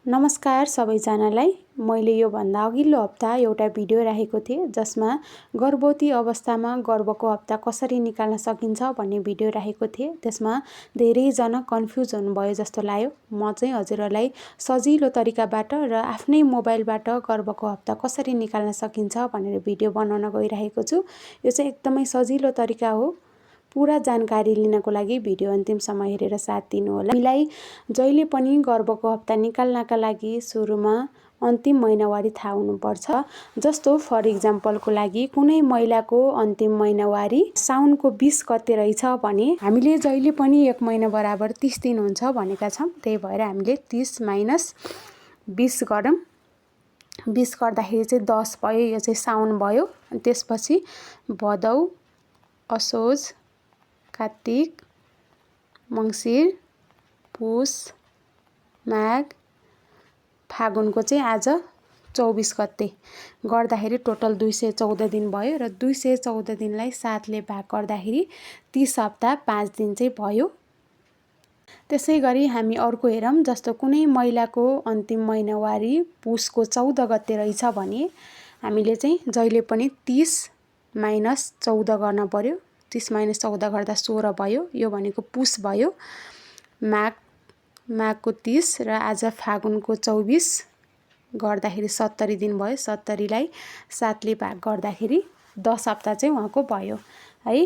नमस्कार सबैजनालाई। मैले यो भन्दा अघिल्लो हप्ता एउटा भिडियो राखेको थिएँ जसमा गर्भवती अवस्थामा गर्भको हप्ता कसरी निकाल्न सकिन्छ भन्ने भिडियो राखेको थिएँ। त्यसमा धेरैजना कन्फ्युज हुनुभयो जस्तो लाग्यो। म चाहिँ हजुरहरूलाई सजिलो तरिकाबाट र आफ्नै मोबाइलबाट गर्भको हप्ता कसरी निकाल्न सकिन्छ भनेर भिडियो बनाउन गइरहेको छु। यो चाहिँ एकदमै सजिलो तरिका हो। पूरा जानकारी लिनको लागि भिडियो अन्तिमसम्म हेरेर साथ दिनुहोला। हामीलाई जहिले पनि गर्भको हप्ता निकाल्नका लागि सुरुमा अन्तिम महिनावारी थाहा हुनुपर्छ। जस्तो फर इक्जाम्पलको लागि कुनै महिलाको अन्तिम महिनावारी साउनको 20 गते रहेछ भने हामीले जहिले पनि 1 महिना बराबर 30 दिन हुन्छ भनेका छौँ। त्यही भएर हामीले 30 - 20 गरौँ। 20 गर्दाखेरि चाहिँ 10 भयो। यो चाहिँ साउन भयो। त्यसपछि भदौ, असोज, कार्तिक, मङ्सिर, पुस, माघ, फागुनको चाहिँ आज 24 गते गर्दाखेरि टोटल 214 दिन भयो र 214 दिनलाई 7 ले भाग गर्दाखेरि 30 हप्ता 5 दिन चाहिँ भयो। त्यसै गरी हामी अर्को हेरौँ। जस्तो कुनै महिलाको अन्तिम महिनावारी पुसको 14 गते रहेछ भने हामीले चाहिँ जहिले पनि 30 - 14 गर्न पर्यो। 30 - 14 गर्दा 16 भयो। यो भनेको पुस भयो। माघको 30 र आज फागुनको 24 गर्दाखेरि 70 दिन भयो। 70 लाई 7 ले भाग गर्दाखेरि 10 हप्ता चाहिँ उहाँको भयो है।